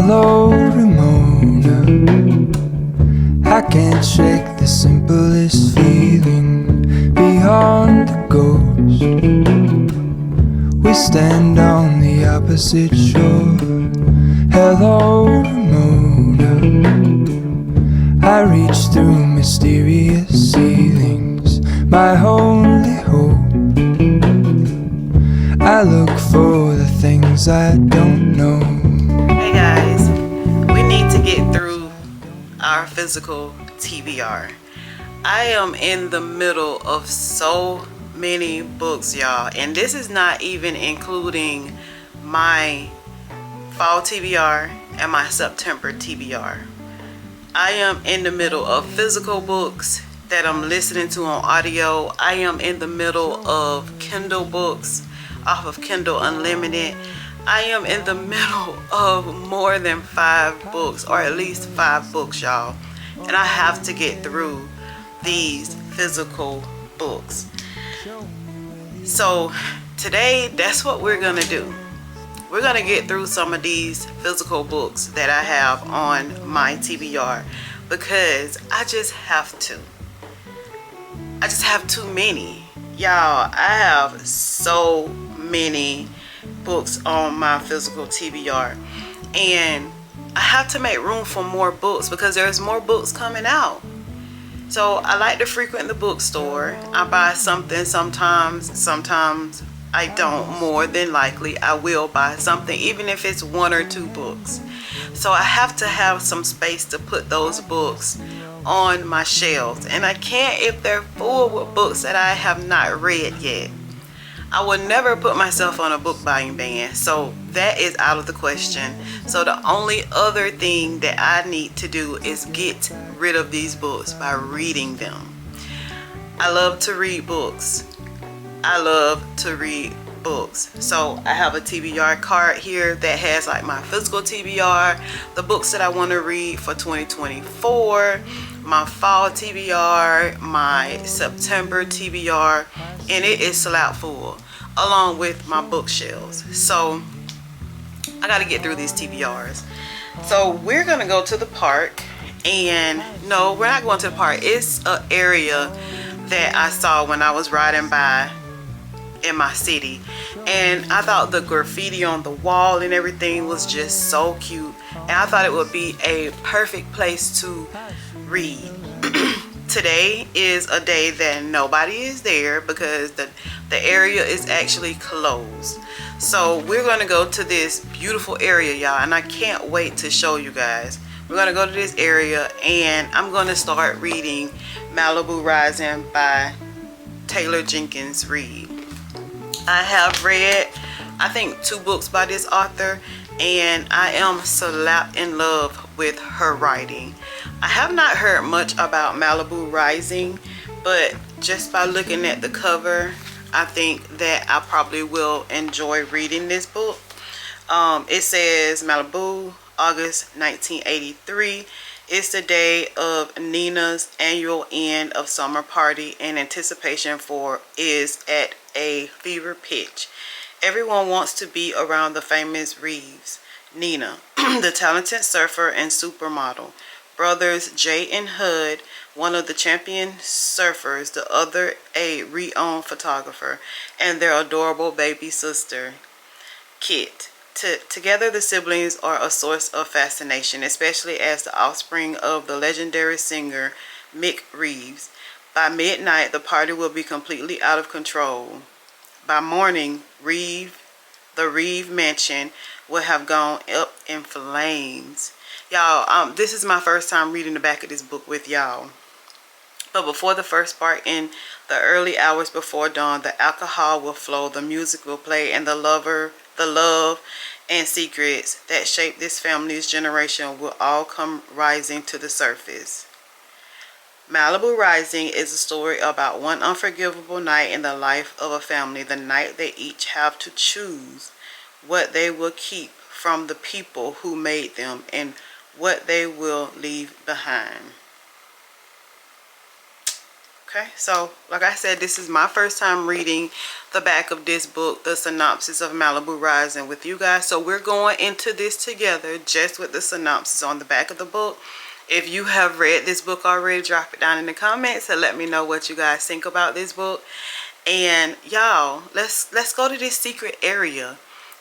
Hello, Ramona. I can't shake the simplest feeling beyond the ghost. We stand on the opposite shore. Hello, Ramona. I reach through mysterious ceilings, my only hope. I look for the things I don't know. Hey guys, we need to get through our physical TBR. I am in the middle of so many books, y'all, and this is not even including my fall TBR and my September TBR. I am in the middle of physical books that I'm listening to on audio. I am in the middle of Kindle books off of Kindle Unlimited. I am in the middle of more than 5 books, or at least 5 books, y'all. And I have to get through these physical books. So today, that's what we're gonna do. We're gonna get through some of these physical books that I have on my TBR because I just have to. I just have too many. Y'all, I have so many books on my physical TBR, and I have to make room for more books because there's more books coming out. So I like to frequent the bookstore. I buy something sometimes I don't. More than likely I will buy something, even if it's 1 or 2 books. So I have to have some space to put those books on my shelves, and I can't if they're full with books that I have not read yet. I would never put myself on a book buying ban, so that is out of the question. So the only other thing that I need to do is get rid of these books by reading them. I love to read books. So I have a TBR card here that has like my physical TBR, the books that I want to read for 2024, my fall TBR, my September TBR, and it is slap full along with my bookshelves. So I got to get through these TBRs. So we're going to go to the park, and no, we're not going to the park. It's an area that I saw when I was riding by in my city, and I thought the graffiti on the wall and everything was just so cute, and I thought it would be a perfect place to read. Today is a day that nobody is there because the area is actually closed. So we're going to go to this beautiful area, y'all, and I can't wait to show you guys. We're going to go to this area, and I'm going to start reading Malibu Rising by Taylor Jenkins Reid. I have read, I think, 2 books by this author, and I am slapped in love with her writing. I have not heard much about Malibu Rising, but just by looking at the cover, I think that I probably will enjoy reading this book. It says Malibu, August 1983. It's the day of Nina's annual end of summer party, and anticipation for is at a fever pitch. Everyone wants to be around the famous Reeves. Nina, the talented surfer and supermodel. Brothers Jay and Hud, one of the champion surfers, the other a renowned photographer, and their adorable baby sister, Kit. Together, the siblings are a source of fascination, especially as the offspring of the legendary singer Mick Reeves. By midnight, the party will be completely out of control. By morning, the Reeve mansion will have gone up in flames. Y'all, this is my first time reading the back of this book with y'all. But before the first part, in the early hours before dawn, the alcohol will flow, the music will play, and the love and secrets that shape this family's generation will all come rising to the surface. Malibu Rising is a story about one unforgivable night in the life of a family, the night they each have to choose what they will keep from the people who made them and what they will leave behind. Okay, so like I said, this is my first time reading the back of this book, the synopsis of Malibu Rising, with you guys. So we're going into this together just with the synopsis on the back of the book. If you have read this book already, drop it down in the comments and let me know what you guys think about this book. And y'all, let's go to this secret area.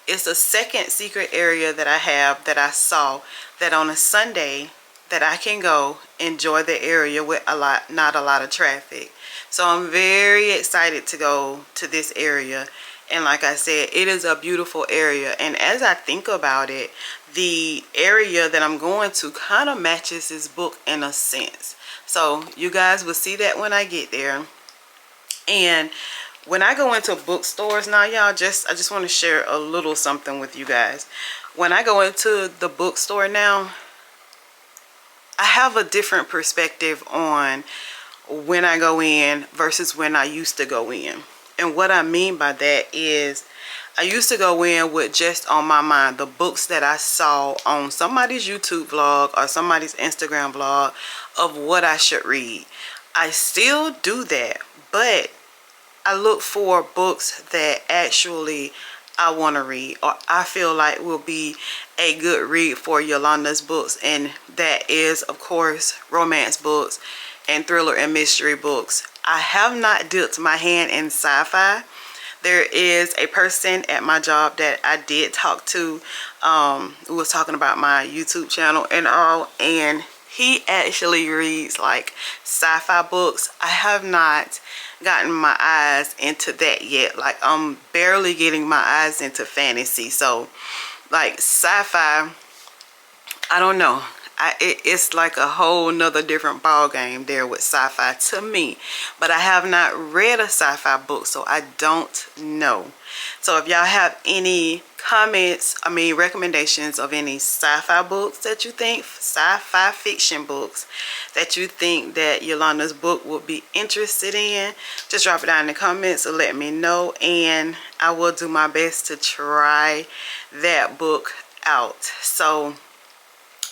It's the second secret area that I have, that I saw, that on a Sunday that I can go enjoy the area with not a lot of traffic. So I'm very excited to go to this area. And like I said, it is a beautiful area. And as I think about it, the area that I'm going to kind of matches this book in a sense. So you guys will see that when I get there. And when I go into bookstores now, y'all, I just want to share a little something with you guys. When I go into the bookstore now, I have a different perspective on when I go in versus when I used to go in. And what I mean by that is, I used to go in with just on my mind the books that I saw on somebody's YouTube vlog or somebody's Instagram vlog of what I should read. I still do that, but I look for books that actually I want to read, or I feel like will be a good read for Yolanda's books. And that is, of course, romance books and thriller and mystery books. I have not dipped my hand in sci-fi. There is a person at my job that I did talk to, who was talking about my YouTube channel and all, and he actually reads like sci-fi books. I have not gotten my eyes into that yet. Like, I'm barely getting my eyes into fantasy. So like sci-fi, I don't know, it's like a whole nother different ball game there with sci-fi to me. But I have not read a sci-fi book, so I don't know. So if y'all have any comments, recommendations of any sci-fi books that you think, sci-fi fiction books that you think that Yolanda's book would be interested in, just drop it down in the comments and let me know, and I will do my best to try that book out. So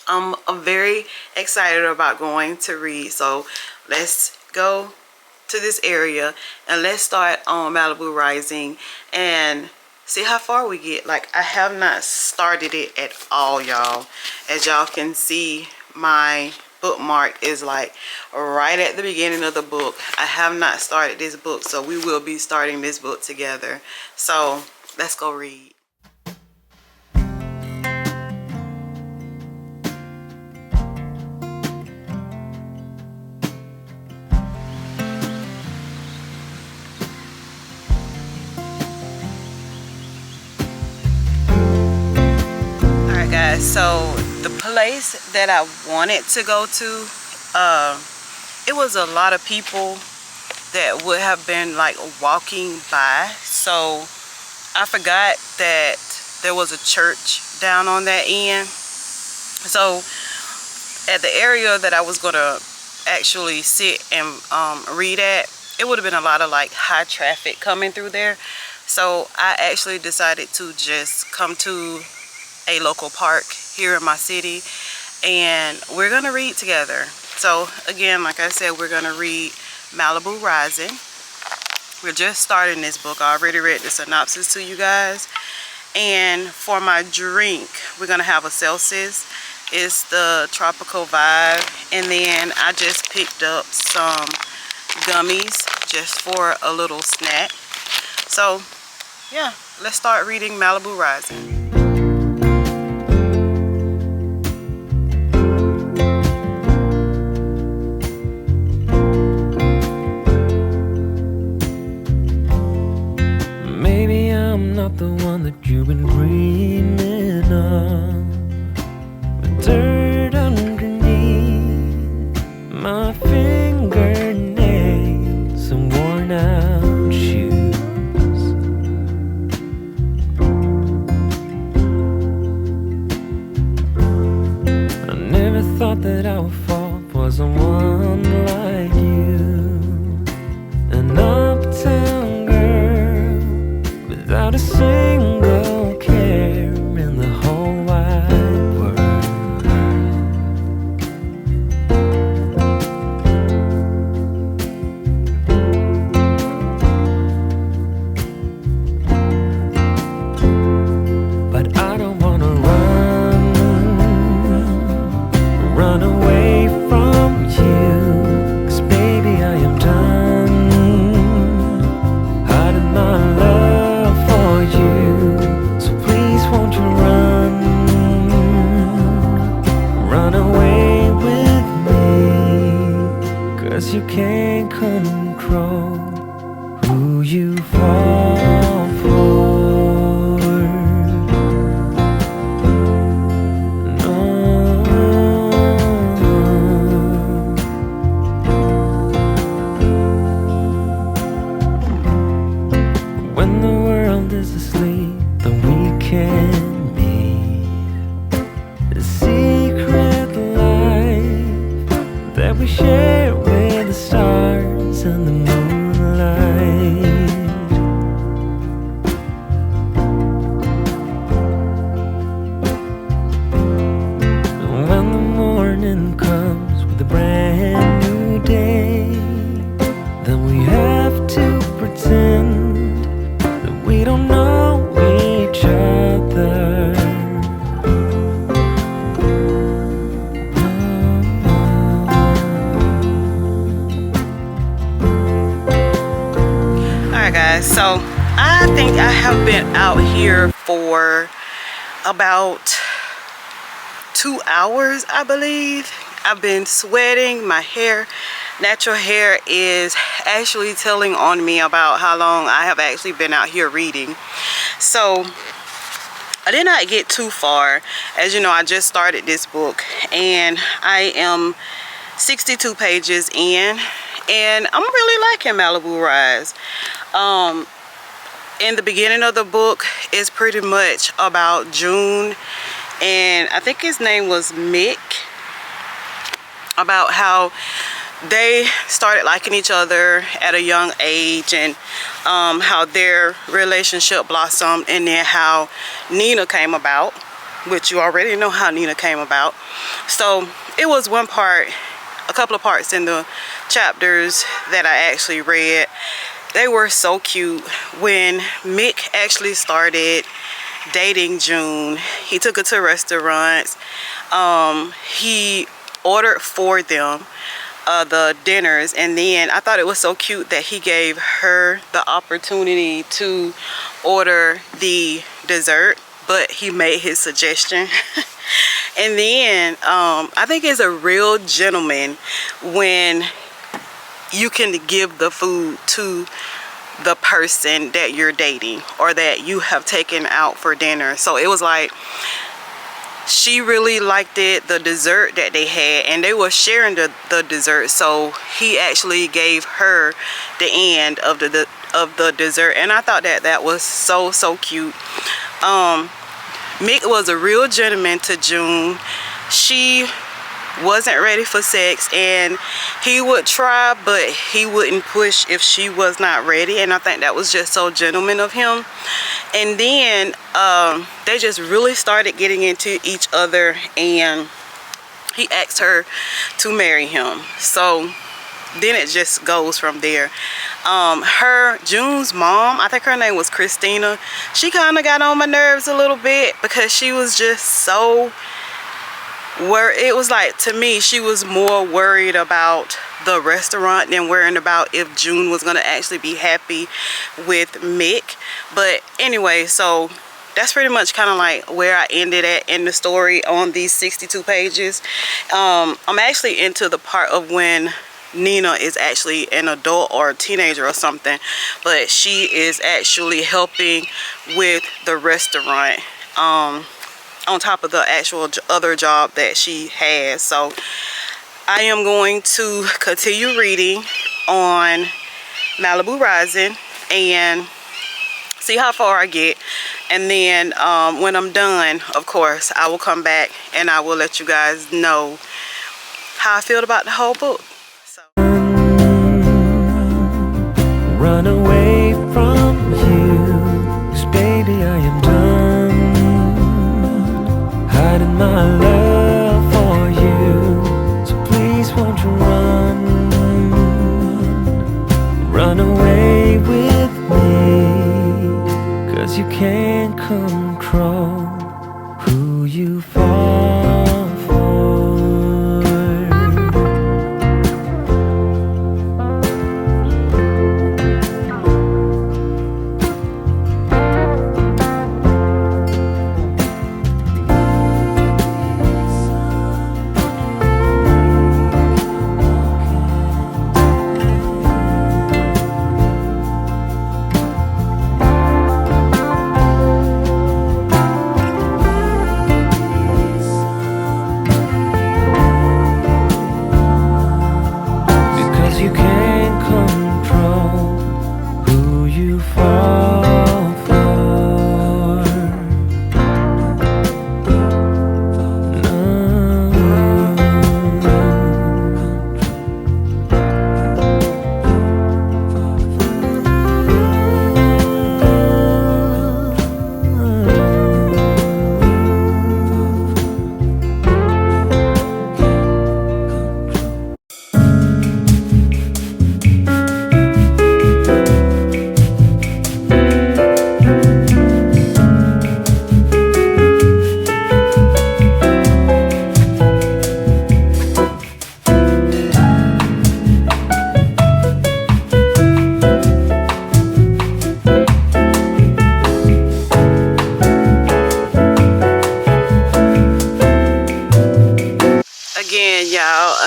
I'm very excited about going to read. So let's go to this area and let's start on Malibu Rising and see how far we get. Like, I have not started it at all, y'all. As y'all can see, my bookmark is like right at the beginning of the book. I have not started this book, so we will be starting this book together. So let's go read. So the place that I wanted to go to, it was a lot of people that would have been like walking by. So I forgot that there was a church down on that end. So at the area that I was gonna actually sit and read at, it would have been a lot of like high traffic coming through there. So I actually decided to just come to a local park here in my city, and we're gonna read together. So again, like I said, we're gonna read Malibu Rising. We're just starting this book. I already read the synopsis to you guys. And for my drink, we're gonna have a Celsius. It's the tropical vibe, and then I just picked up some gummies just for a little snack. So yeah, let's start reading Malibu Rising. Not the one that you've been dreaming of, with dirt underneath my fingernails and worn out shoes. I never thought that I would fall for someone like you, an uptown girl without a single care in the whole wide world. 'cause you can't control who you fall for. No. When the world is asleep, then we can be a secret life that we share with the stars and the moonlight. And when the morning comes with a brand new day, then we have to pretend that we don't know each other. Alright guys, so I think I have been out here for about 2 hours, I believe. I've been sweating. My hair, natural hair, is actually telling on me about how long I have actually been out here reading. So I did not get too far. As you know, I just started this book and I am 62 pages in, and I'm really liking Malibu Rise. In the beginning of the book is pretty much about June, and I think his name was Mick, about how they started liking each other at a young age, and how their relationship blossomed, and then how Nina came about, which you already know how Nina came about. So it was one part, a couple of parts in the chapters that I actually read. They were so cute. When Mick actually started dating June, he took her to restaurants. He ordered for them the dinners, and then I thought it was so cute that he gave her the opportunity to order the dessert, but he made his suggestion. And then I think it's a real gentleman when you can give the food to the person that you're dating or that you have taken out for dinner. So it was like, she really liked it, the dessert that they had, and they were sharing the dessert. So he actually gave her the end of the dessert, and I thought that that was so cute. Mick was a real gentleman to June. She wasn't ready for sex, and he would try, but he wouldn't push if she was not ready, and I think that was just so gentleman of him. And then they just really started getting into each other, and he asked her to marry him. So then it just goes from there. June's mom, I think her name was Christina, she kind of got on my nerves a little bit, because she was just so, where it was like, to me, she was more worried about the restaurant than worrying about if June was gonna actually be happy with Mick. But anyway, so that's pretty much kind of like where I ended at in the story on these 62 pages. I'm actually into the part of when Nina is actually an adult or a teenager or something, but she is actually helping with the restaurant, on top of the actual other job that she has. So I am going to continue reading on Malibu Rising and see how far I get, and then when I'm done, of course, I will come back and I will let you guys know how I feel about the whole book. So Run away from you, 'cause baby I am done hiding my love for you. So please won't you run away with me, 'cause you can't control who you fall for.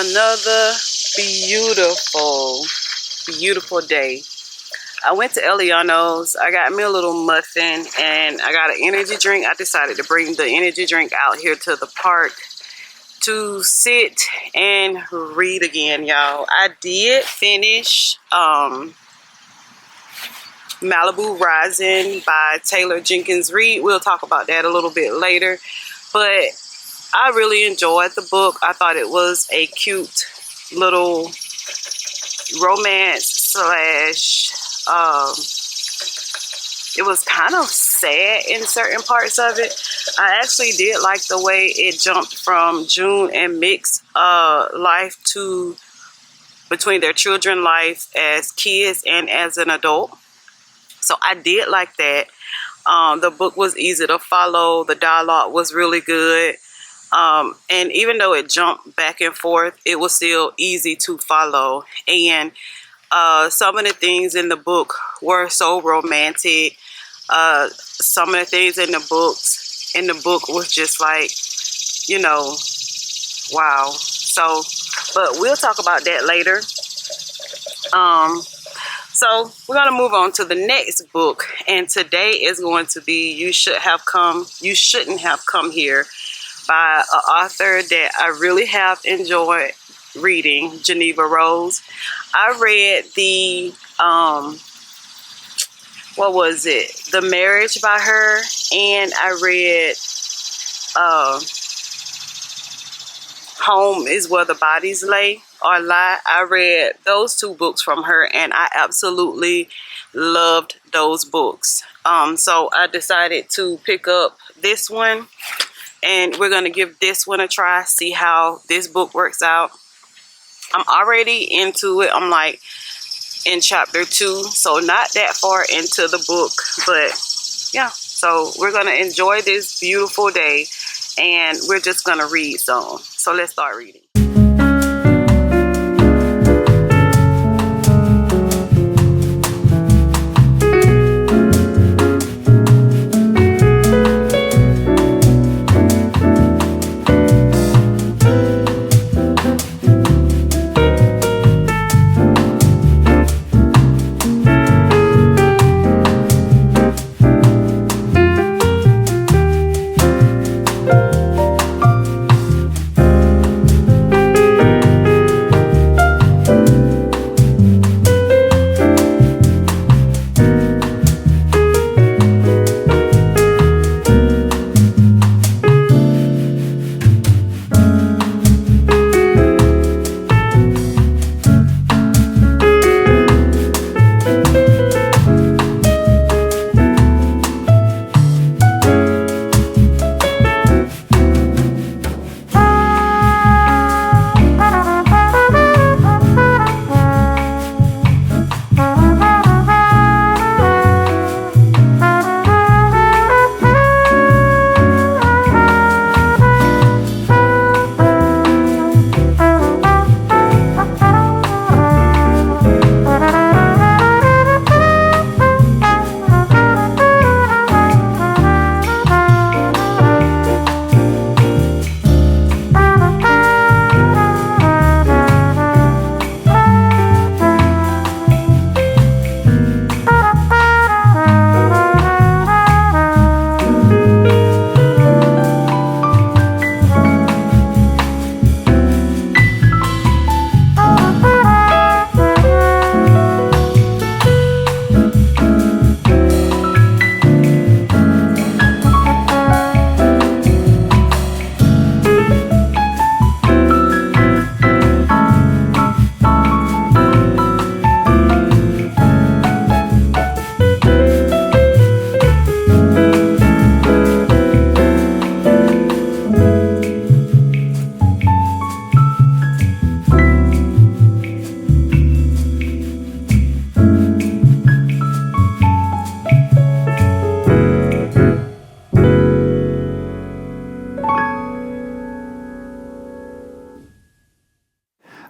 another beautiful day. I went to Eliano's. I got me a little muffin and I got an energy drink. I decided to bring the energy drink out here to the park to sit and read again, y'all. I did finish Malibu Rising by Taylor Jenkins Reid. We'll talk about that a little bit later, but I really enjoyed the book. I thought it was a cute little romance slash it was kind of sad in certain parts of it. I actually did like the way it jumped from June and Mick's life to between their children life as kids and as an adult. So I did like that. The book was easy to follow. The dialogue was really good. And even though it jumped back and forth, it was still easy to follow. And some of the things in the book were so romantic. Some of the things in the book was just like, you know, wow. So, but we'll talk about that later. So we're going to move on to the next book, and today is going to be You Shouldn't Have Come Here by an author that I really have enjoyed reading, Geneva Rose. I read the what was it? The Marriage by her, and I read Home is Where the Bodies Lie. I read those two books from her, and I absolutely loved those books. So I decided to pick up this one, and we're going to give this one a try, see how this book works out. I'm already into it. I'm like in chapter 2, so not that far into the book, but yeah. So we're going to enjoy this beautiful day, and we're just going to read some. So let's start reading.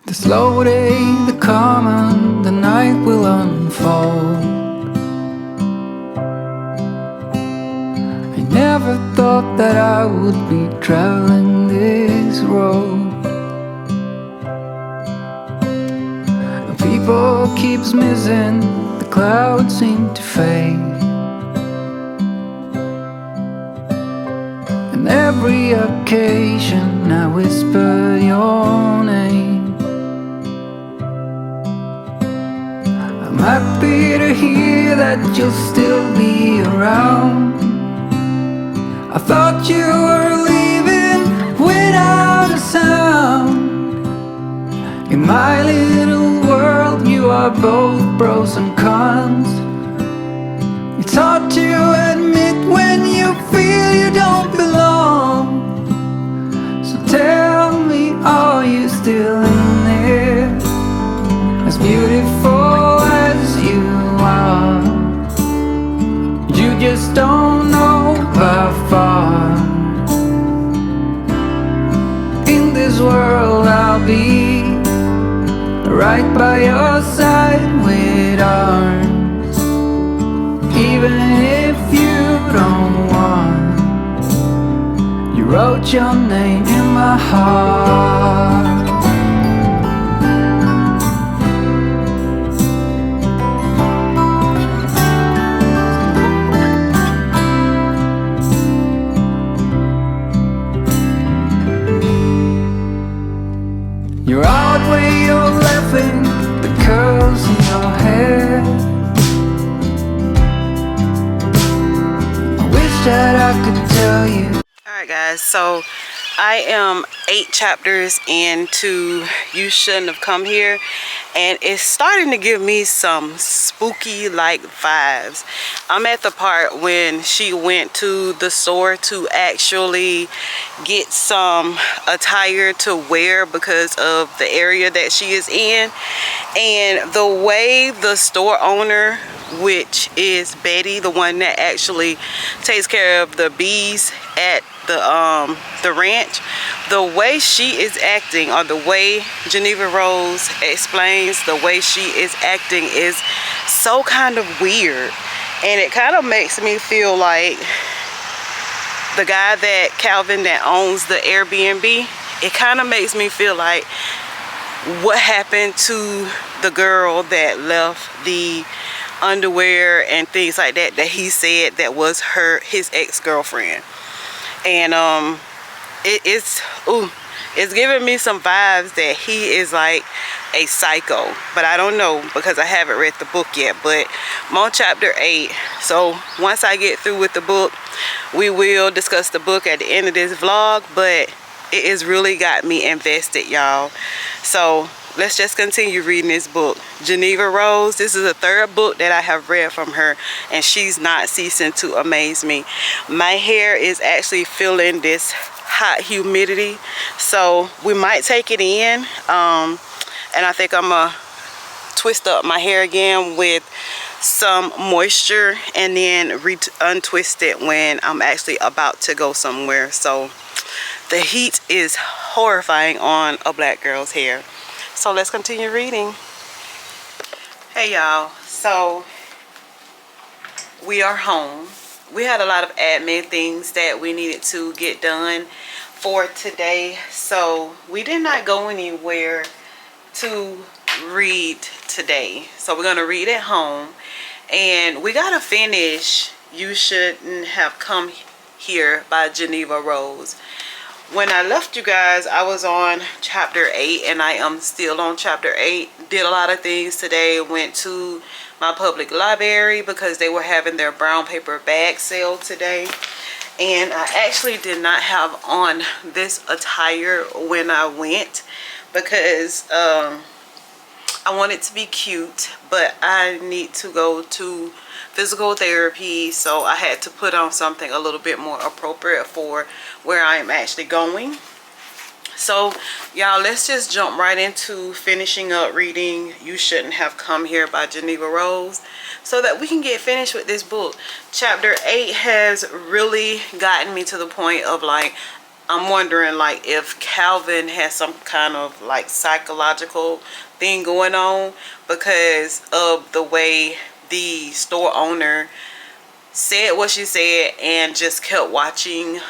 The slow day, the calm, and the night will unfold. I never thought that I would be traveling this road. people keeps missing, the clouds seem to fade. And every occasion I whisper your name. I'm happy to hear that you'll still be around. I thought you were leaving without a sound. In my little world you are both pros and cons. It's hard to admit when you feel you don't belong. So tell me, are you still in there? As beautiful as you are, you just don't know by far. In this world I'll be right by your side with arms. Even if you don't want, you wrote your name in my heart. You're out where you're laughing, the curls in your hair. I wish that I could tell you. Alright guys, so I am 8 chapters into You Shouldn't Have Come Here, and it's starting to give me some spooky like vibes. I'm at the part when she went to the store to actually get some attire to wear because of the area that she is in, and the way the store owner, which is Betty, the one that actually takes care of the bees at the ranch, the way she is acting, or the way Geneva Rose explains the way she is acting, is so kind of weird. And it kind of makes me feel like the guy that Calvin that owns the Airbnb, it kind of makes me feel like what happened to the girl that left the underwear and things like that he said that was his ex-girlfriend. And it's giving me some vibes that he is like a psycho, but I don't know because I haven't read the book yet. But I'm on chapter 8, so once I get through with the book, we will discuss the book at the end of this vlog. But it has really got me invested, y'all. So let's just continue reading this book. Geneva Rose, this is the 3rd book that I have read from her, and she's not ceasing to amaze me. My hair is actually feeling this hot humidity, so we might take it in, and I think I'm gonna twist up my hair again with some moisture and then untwist it when I'm actually about to go somewhere. So the heat is horrifying on a black girl's hair. So let's continue reading. Hey y'all, so we are home. We had a lot of admin things that we needed to get done for today, so we did not go anywhere to read today. So we're gonna read at home, and we gotta finish You Shouldn't Have Come Here by Geneva Rose. When I left you guys, I was on chapter 8, and I am still on chapter 8. Did a lot of things today. Went to my public library because they were having their brown paper bag sale today. And I actually did not have on this attire when I went because I wanted to be cute, but I need to go to physical therapy, so I had to put on something a little bit more appropriate for where I am actually going. So y'all, let's just jump right into finishing up reading You Shouldn't Have Come Here by Geneva Rose so that we can get finished with this book. Chapter 8 has really gotten me to the point of like, I'm wondering like if Calvin has some kind of like psychological thing going on because of the way the store owner said what she said and just kept watching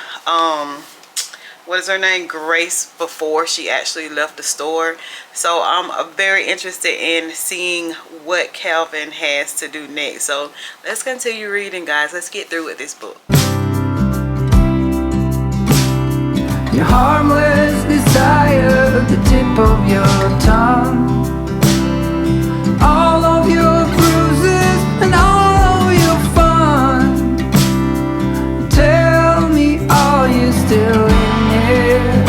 what is her name, Grace, before she actually left the store. So I'm very interested in seeing what Calvin has to do next. So let's continue reading, guys. Let's get through with this book. Your harmless desire, the tip of your tongue, all of your bruises and all of your fun. Tell me, are you still in here?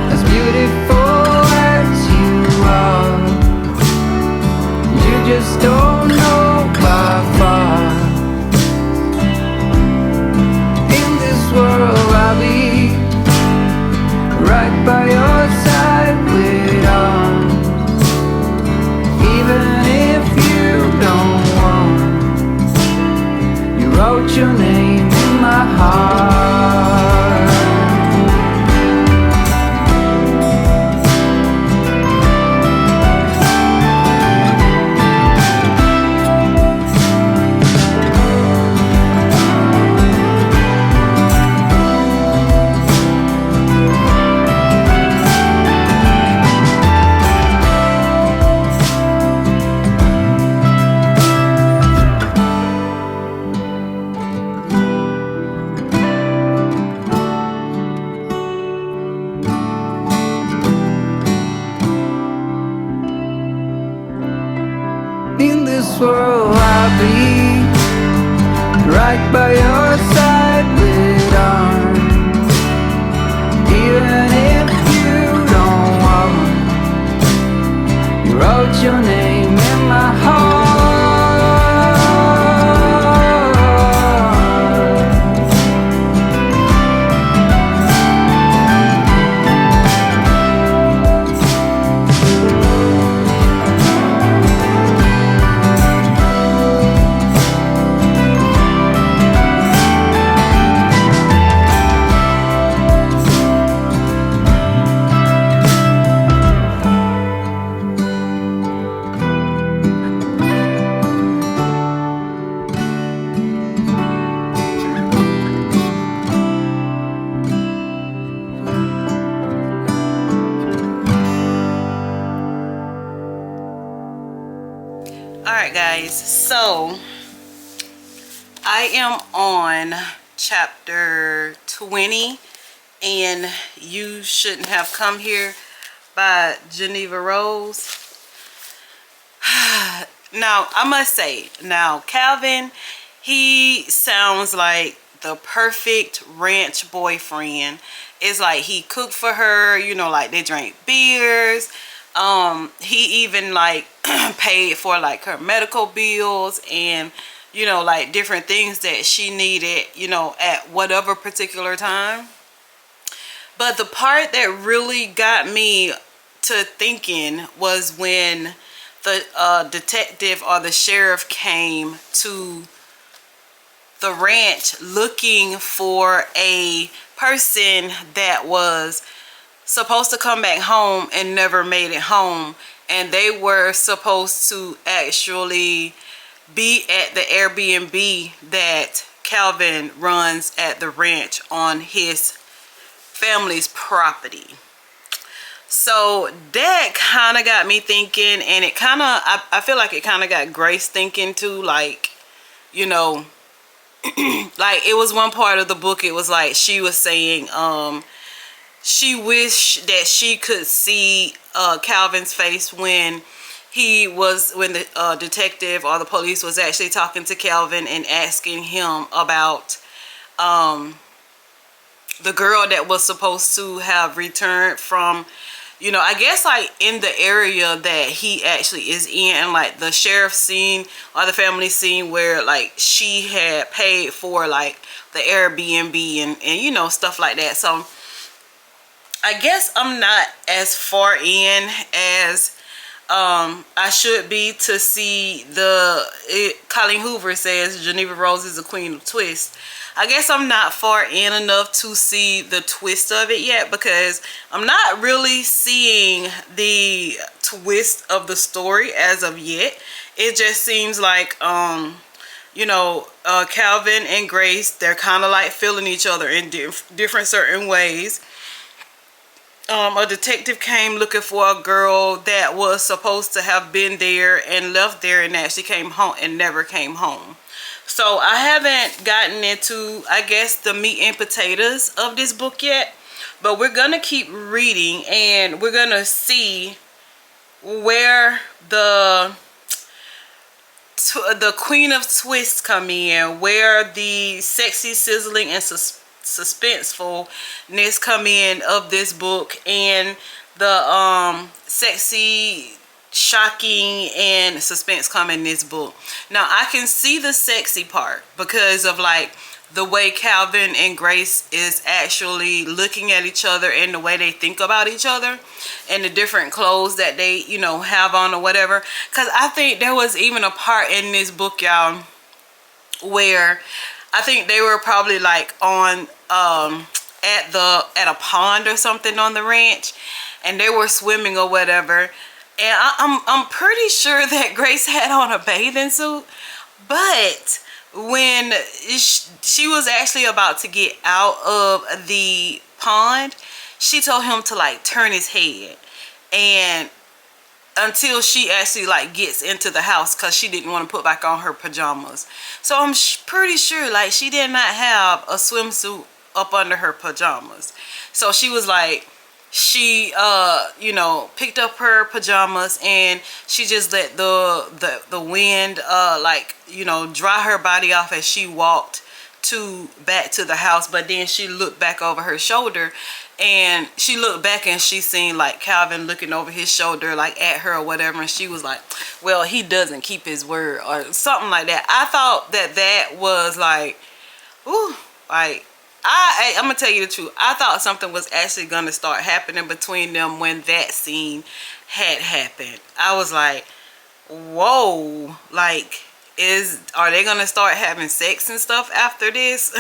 As beautiful as you are, you just don't know by far. In this world I'll be right by your side with arms. Even if you don't want, you wrote your name in my heart. In this world I'll be right by your side with arms. Even if you don't want, you wrote your name in my heart. Alright, guys, so I am on chapter 20, and You Shouldn't Have Come Here by Geneva Rose. Now, I must say, now Calvin, he sounds like the perfect ranch boyfriend. It's like he cooked for her, you know, like they drank beers. He even like paid for like her medical bills and, you know, like different things that she needed, you know, at whatever particular time. But the part that really got me to thinking was when the detective or the sheriff came to the ranch looking for a person that was supposed to come back home and never made it home, and they were supposed to actually be at the Airbnb that Calvin runs at the ranch on his family's property. So that kind of got me thinking, and it kind of, I feel like it kind of got Grace thinking too, like, you know, like it was one part of the book, it was like she was saying she wished that she could see Calvin's face when the detective or the police was actually talking to Calvin and asking him about the girl that was supposed to have returned from, you know, I guess like in the area that he actually is in, and like the sheriff scene or the family scene where like she had paid for like the Airbnb and you know, stuff like that. So I guess I'm not as far in as I should be to see Colleen Hoover says Geneva Rose is the queen of twists. I guess I'm not far in enough to see the twist of it yet, because I'm not really seeing the twist of the story as of yet. It just seems like you know, Calvin and Grace, they're kind of like feeling each other in different certain ways. A detective came looking for a girl that was supposed to have been there and left there and actually came home and never came home. So I haven't gotten into, I guess, the meat and potatoes of this book yet, but we're gonna keep reading and we're gonna see where the Queen of Twists come in, where the sexy, sizzling, and suspensefulness come in of this book, and the sexy, shocking, and suspense come in this book. Now I can see the sexy part because of like the way Calvin and Grace is actually looking at each other and the way they think about each other and the different clothes that they, you know, have on or whatever. Because I think there was even a part in this book, y'all, where I think they were probably like on at a pond or something on the ranch, and they were swimming or whatever, and I'm pretty sure that Grace had on a bathing suit, but when she was actually about to get out of the pond, she told him to like turn his head, and until she actually like gets into the house, because she didn't want to put back on her pajamas. So I'm pretty sure like she did not have a swimsuit up under her pajamas. So she was like, she you know, picked up her pajamas and she just let the wind like, you know, dry her body off as she walked back to the house. But then she looked back over her shoulder, and she looked back and she seen like Calvin looking over his shoulder like at her or whatever, and she was like, well, he doesn't keep his word or something like that. I thought that was like, ooh, like I'm gonna tell you the truth, I thought something was actually gonna start happening between them when that scene had happened. I was like, whoa, like are they gonna start having sex and stuff after this?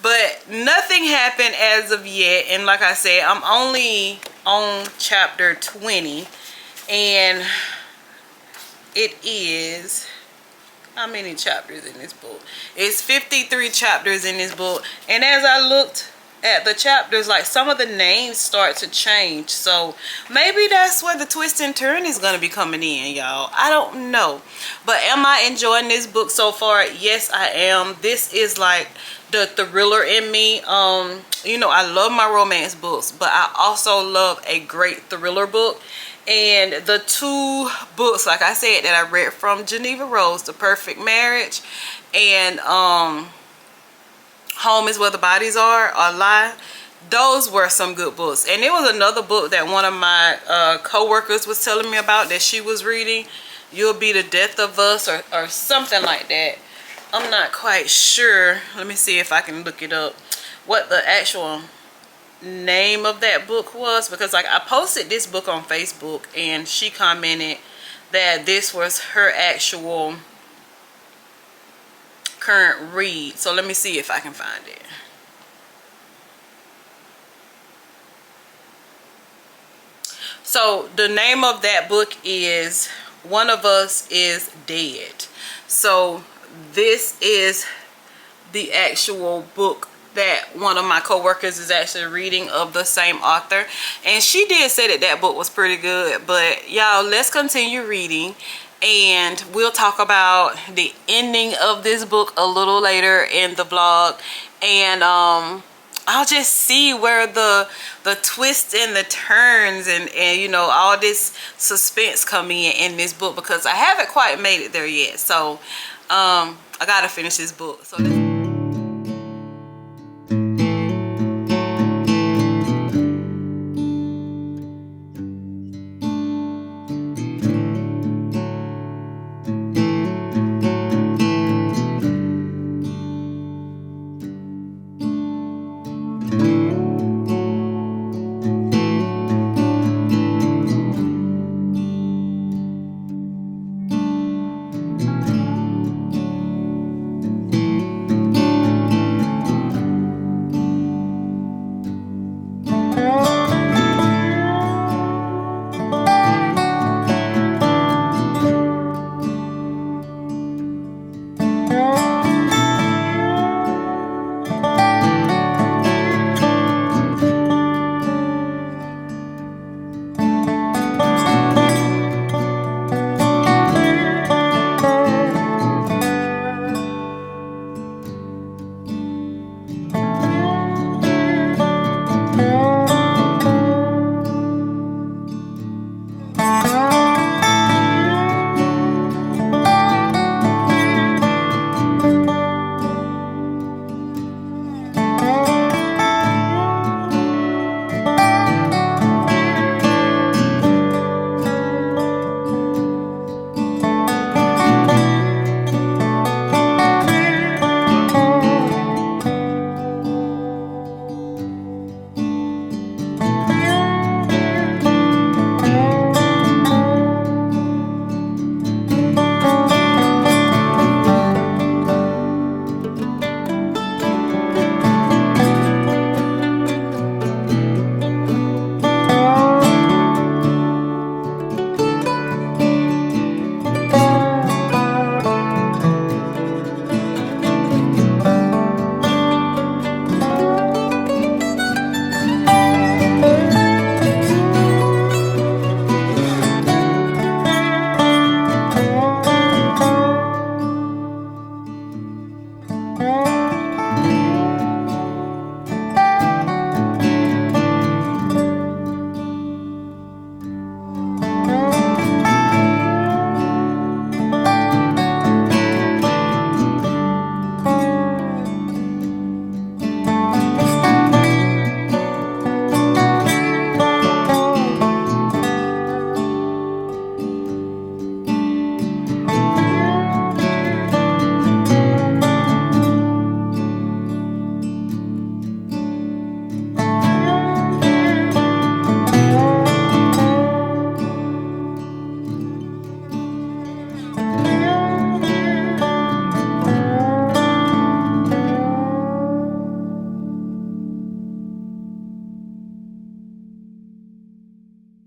But nothing happened as of yet, and like I said, I'm only on chapter 20, and it is, how many chapters in this book? It's 53 chapters in this book, and as I looked at the chapters, like some of the names start to change, so maybe that's where the twist and turn is going to be coming in, y'all. I don't know, but am I enjoying this book so far? Yes, I am. This is like the thriller in me. You know, I love my romance books, but I also love a great thriller book. And the two books, like I said, that I read from Geneva Rose, The Perfect Marriage and Home is Where the Bodies Are, or Lie, those were some good books. And there was another book that one of my co-workers was telling me about that she was reading, You'll Be the Death of Us, or something like that. I'm not quite sure. Let me see if I can look it up, what the actual name of that book was, because like I posted this book on Facebook and she commented that this was her actual current read. So let me see if I can find it. So the name of that book is One of Us is Dead. So this is the actual book that one of my co-workers is actually reading of the same author, and she did say that book was pretty good. But y'all, let's continue reading and we'll talk about the ending of this book a little later in the vlog, and I'll just see where the twists and the turns and you know, all this suspense coming in this book, because I haven't quite made it there yet. So I gotta finish this book. So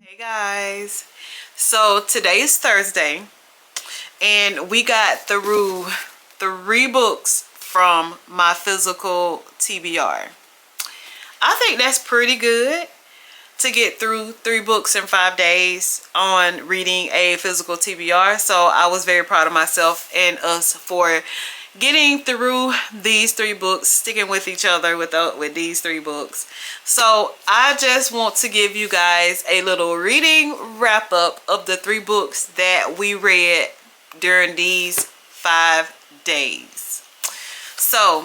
Hey guys, so today is Thursday and we got through 3 books from my physical TBR. I think that's pretty good to get through 3 books in 5 days on reading a physical TBR. So I was very proud of myself and us for getting through these 3 books, sticking with each other with these 3 books. So I just want to give you guys a little reading wrap up of the 3 books that we read during these 5 days. So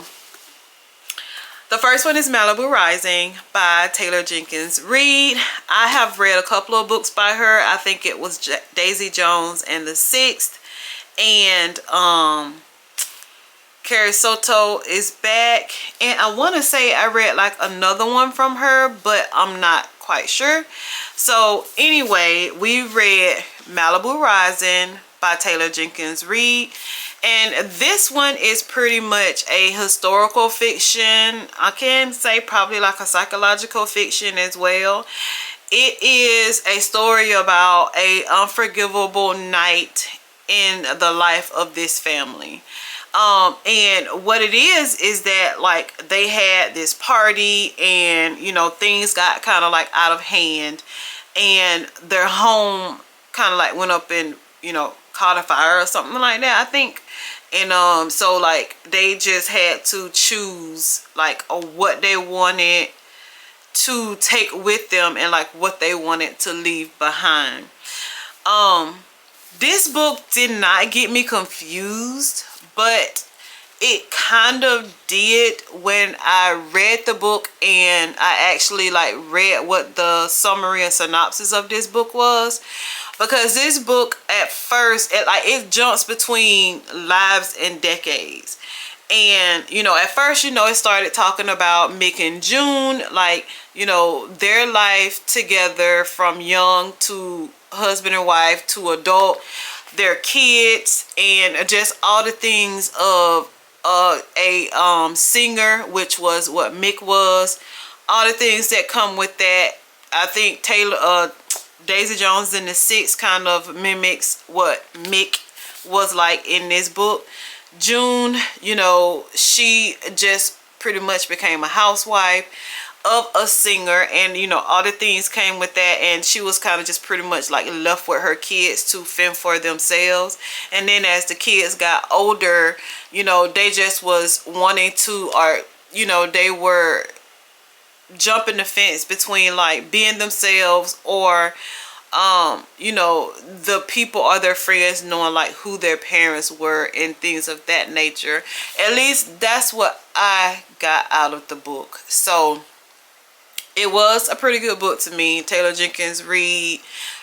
the first one is Malibu Rising by Taylor Jenkins Reid. I have read a couple of books by her. I think it was Daisy Jones and the Sixth, and Carrie Soto is back, and I want to say I read like another one from her, but I'm not quite sure. So anyway, we read Malibu Rising by Taylor Jenkins Reid, and this one is pretty much a historical fiction. I can say probably like a psychological fiction as well. It is a story about a unforgivable night in the life of this family. And what it is that like they had this party, and you know, things got kind of like out of hand, and their home kind of like went up and, you know, caught a fire or something like that, I think. And so like they just had to choose like what they wanted to take with them and like what they wanted to leave behind. This book did not get me confused, but it kind of did when I read the book and I actually like read what the summary and synopsis of this book was. Because this book at first, it jumps between lives and decades. And, you know, at first, you know, it started talking about Mick and June, like, you know, their life together from young to husband and wife to adult, their kids, and just all the things of a singer, which was what Mick was, all the things that come with that. I think Daisy Jones and the Six kind of mimics what Mick was like in this book. June, you know, she just pretty much became a housewife of a singer, and you know, all the things came with that, and she was kind of just pretty much like left with her kids to fend for themselves. And then as the kids got older, you know, they just was wanting to, or you know, they were jumping the fence between like being themselves or you know, the people or their friends knowing like who their parents were and things of that nature. At least that's what I got out of the book. So it was a pretty good book to me. Taylor Jenkins Reid,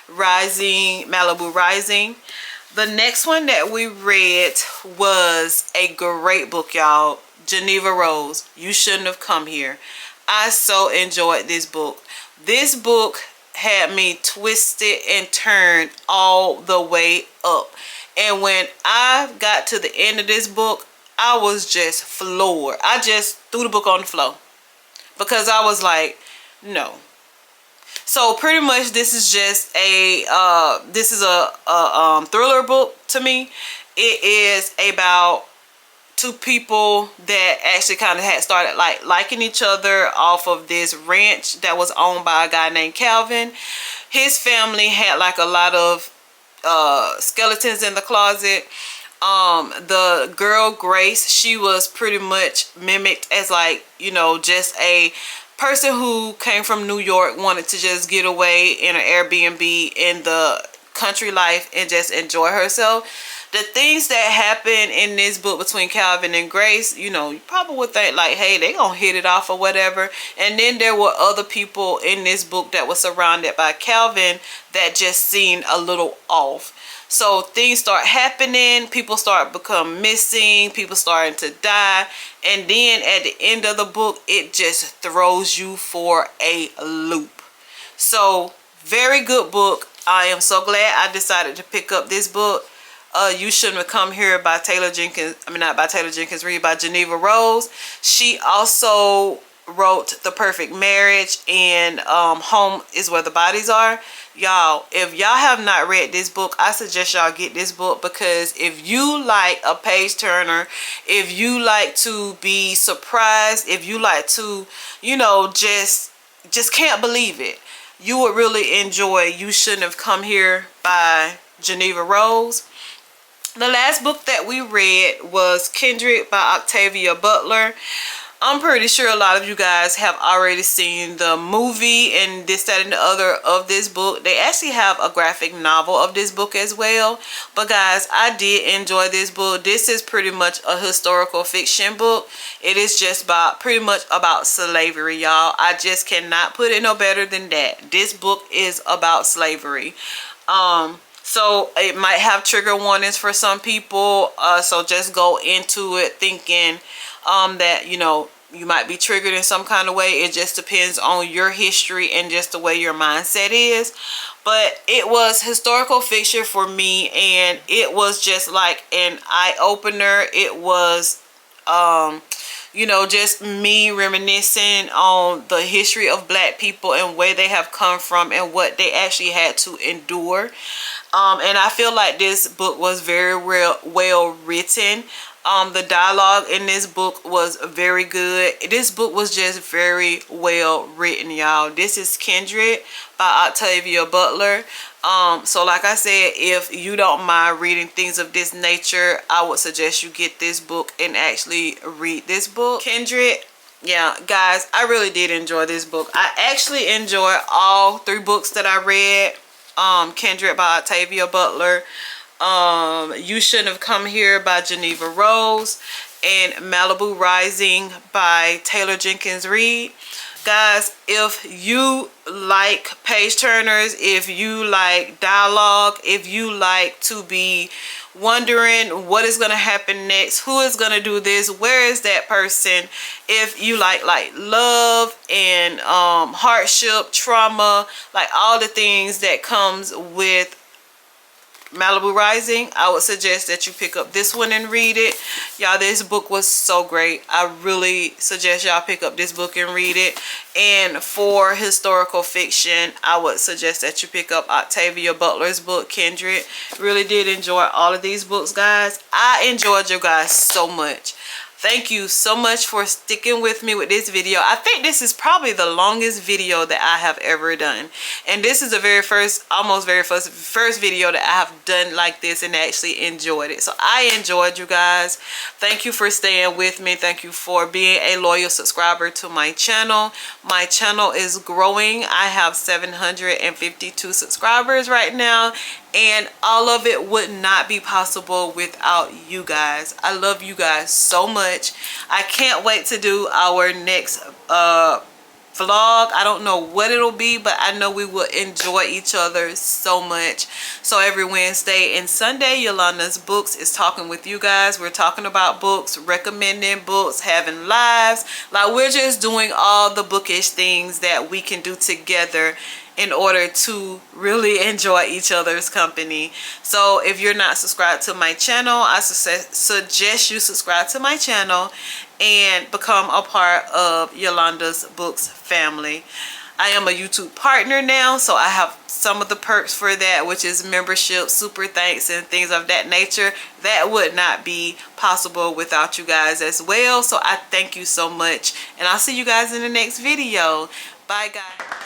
Malibu Rising. The next one that we read was a great book, y'all. Geneva Rose, You Shouldn't Have Come Here. I so enjoyed this book. This book had me twisted and turned all the way up. And when I got to the end of this book, I was just floored. I just threw the book on the floor because I was like, no. So pretty much this is just a thriller book to me. It is about 2 people that actually kind of had started like liking each other off of this ranch that was owned by a guy named Calvin. His family had like a lot of skeletons in the closet. The girl Grace, she was pretty much mimicked as like, you know, just a person who came from New York, wanted to just get away in an Airbnb in the country life and just enjoy herself. The things that happen in this book between Calvin and Grace, you know, you probably would think like, hey, they gonna hit it off or whatever. And then there were other people in this book that were surrounded by Calvin that just seemed a little off. So things start happening, people start become missing, people starting to die, and then at the end of the book, it just throws you for a loop. So very good book. I am so glad I decided to pick up this book. You Shouldn't Have Come Here by Taylor Jenkins, not by Taylor Jenkins Reid, by Geneva Rose. She also wrote The Perfect Marriage and Home is Where the Bodies Are. Y'all, if y'all have not read this book, I suggest y'all get this book, because if you like a page turner, if you like to be surprised, if you like to, you know, just can't believe it, you would really enjoy You Shouldn't Have Come Here by Geneva Rose. The last book that we read was Kindred by Octavia Butler. I'm pretty sure a lot of you guys have already seen the movie and this, that, and the other of this book. They actually have a graphic novel of this book as well. But guys, I did enjoy this book. This is pretty much a historical fiction book. It is just pretty much about slavery, y'all. I just cannot put it no better than that. This book is about slavery. So it might have trigger warnings for some people. So just go into it thinking that, you know, you might be triggered in some kind of way. It just depends on your history and just the way your mindset is. But it was historical fiction for me, and it was just like an eye-opener. It was you know, just me reminiscing on the history of Black people and where they have come from and what they actually had to endure. And I feel like this book was very well written. The dialogue in this book was very good. This book was just very well written, y'all. This is Kindred by Octavia Butler. So like I said, if you don't mind reading things of this nature, I would suggest you get this book and actually read this book. Kindred, yeah, guys, I really did enjoy this book. I actually enjoyed all 3 books that I read. Kindred by Octavia Butler, You Shouldn't Have Come Here by Geneva Rose, and Malibu Rising by Taylor Jenkins Reid. Guys, if you like page turners, if you like dialogue, if you like to be wondering what is going to happen next, who is going to do this, where is that person, if you like love and hardship, trauma, like all the things that comes with Malibu Rising, I would suggest that you pick up this one and read it. Y'all, this book was so great. I really suggest y'all pick up this book and read it. And for historical fiction, I would suggest that you pick up Octavia Butler's book, Kindred. Really did enjoy all of these books, guys. I enjoyed you guys so much. Thank you so much for sticking with me with this video. I think this is probably the longest video that I have ever done. And this is the first video that I have done like this and actually enjoyed it. So I enjoyed you guys. Thank you for staying with me. Thank you for being a loyal subscriber to my channel. My channel is growing. I have 752 subscribers right now. And all of it would not be possible without you guys. I love you guys so much. I can't wait to do our next vlog. I don't know what it'll be, but I know we will enjoy each other so much. So every Wednesday and Sunday, Yolanda's Books is talking with you guys. We're talking about books, recommending books, having lives. Like, we're just doing all the bookish things that we can do together in order to really enjoy each other's company. So if you're not subscribed to my channel, I suggest you subscribe to my channel and become a part of Yolanda's Books family. I am a YouTube partner now, so I have some of the perks for that, which is membership, super thanks, and things of that nature. That would not be possible without you guys as well. So I thank you so much, and I'll see you guys in the next video. Bye, guys.